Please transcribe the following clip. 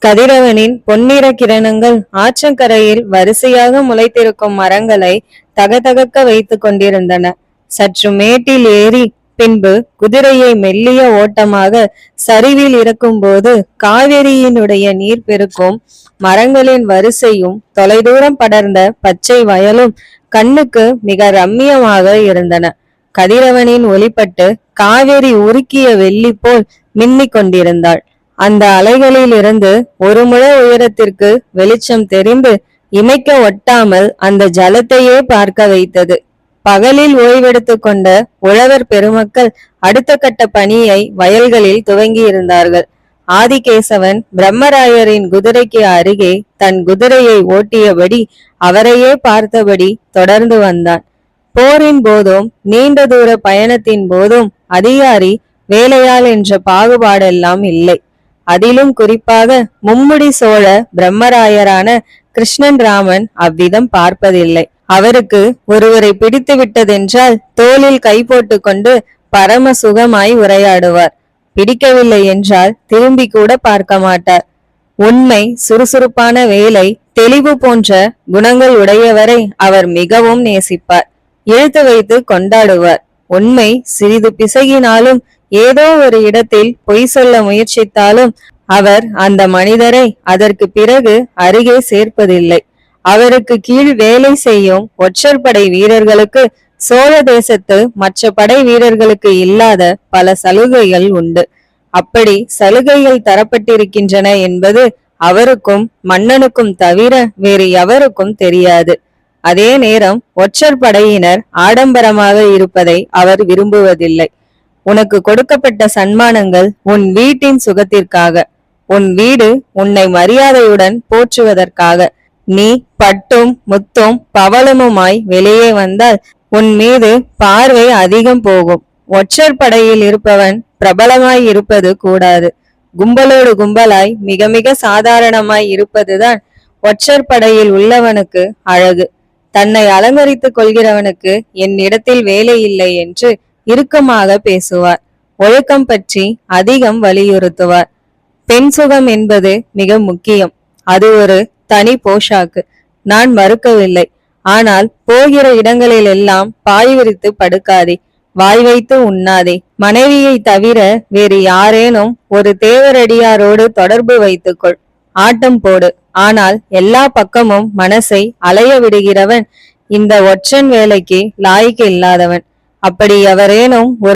கதிரவனின் பொன்னிற கிரணங்கள் ஆற்றங்கரையில் வரிசையாக முளைத்திருக்கும் மரங்களை தகதகக்க வைத்துக் கொண்டிருந்தன. சற்று மேட்டில் ஏறி பின்பு குதிரையை மெல்லிய ஓட்டமாக சரிவில் இறக்கும்போது காவிரியினுடைய நீர் பெருக்கும் மரங்களின் வரிசையும் தொலைதூரம் படர்ந்த பச்சை வயலும் கண்ணுக்கு மிக ரம்மியமாக இருந்தன. கதிரவனின் ஒளிப்பட்டு காவேரி உருக்கிய வெள்ளி போல் மின்னிக் கொண்டிருந்தாள். அந்த அலைகளில் இருந்து ஒரு முழ உயரத்திற்கு வெளிச்சம் தெரிந்து இமைக்க ஒட்டாமல் அந்த ஜலத்தையே பார்க்க வைத்தது. பகலில் ஓய்வெடுத்து கொண்ட உழவர் பெருமக்கள் அடுத்த கட்ட பணியை வயல்களில் துவங்கி இருந்தார்கள். ஆதிகேசவன் பிரம்மராயரின் குதிரைக்கு அருகே தன் குதிரையை ஓட்டியபடி அவரையே பார்த்தபடி தொடர்ந்து வந்தான். போரின் போதும் நீண்ட தூர பயணத்தின் போதும் அதிகாரி வேலையாள் என்ற பாகுபாடெல்லாம் இல்லை. அதிலும் குறிப்பாக மும்முடி சோழ பிரம்மராயரான கிருஷ்ணன் ராமன் அவ்விதம் பார்ப்பதில்லை. அவருக்கு ஒருவரை பிடித்து விட்டதென்றால் தோளில் கை போட்டு கொண்டு பரம சுகமாய் உரையாடுவார். பிடிக்கவில்லை என்றால் திரும்பி கூட பார்க்க மாட்டார். உண்மை, சுறுசுறுப்பான வேலை, தெளிவு போன்ற குணங்கள் உடையவரை அவர் மிகவும் நேசிப்பார். இழுத்து வைத்து கொண்டாடுவார். உண்மை சிறிது பிசகினாலும் ஏதோ ஒரு இடத்தில் பொய் சொல்ல முயற்சித்தாலும் அவர் அந்த மனிதரை அதற்கு பிறகு அருகே சேர்ப்பதில்லை. அவருக்கு கீழ் வேலை செய்யும் ஒற்றற்படை வீரர்களுக்கு சோழ தேசத்து மற்ற படை வீரர்களுக்கு இல்லாத பல சலுகைகள் உண்டு. அப்படி சலுகைகள் தரப்பட்டிருக்கின்றன என்பது அவருக்கும் மன்னனுக்கும் தவிர வேறு எவருக்கும் தெரியாது. அதே நேரம் ஒற்றர் படையினர் ஆடம்பரமாக இருப்பதை அவர் விரும்புவதில்லை. உனக்கு கொடுக்கப்பட்ட சன்மானங்கள் உன் வீட்டின் சுகத்திற்காக, உன் வீடு உன்னை மரியாதையுடன் போற்றுவதற்காக. நீ பட்டும் முத்தும் பவளமுமாய் வெளியே வந்தால் உன் மீது பார்வை அதிகம் போகும். ஒற்றர் படையில் இருப்பவன் பிரபலமாய் இருப்பது கூடாது. கும்பலோடு கும்பலாய் மிக மிக சாதாரணமாய் இருப்பதுதான் ஒற்றர் படையில் உள்ளவனுக்கு அழகு. தன்னை அலங்கரித்துக் கொள்கிறவனுக்கு என் இடத்தில் வேலை இல்லை என்று இறுக்கமாக பேசுவார். ஒழுக்கம் பற்றி அதிகம் வலியுறுத்துவார். பெண் சுகம் என்பது மிக முக்கியம். அது ஒரு தனி போஷாக்கு. நான் மறுக்கவில்லை. ஆனால் போகிற இடங்களில் எல்லாம் பாய் விரித்து படுக்காதே, வாய் வைத்து உண்ணாதே. மனைவியை தவிர வேறு யாரேனும் ஒரு தேவரடியாரோடு தொடர்பு வைத்துக்கொள். ஆட்டம் போடு. ஆனால் எல்லா பக்கமும் மனசை அலைய விடுகிறவன் இந்த ஒற்றன் வேலைக்கு லாய்க்கு இல்லாதவன். அப்படி எவரேனும் ஒரு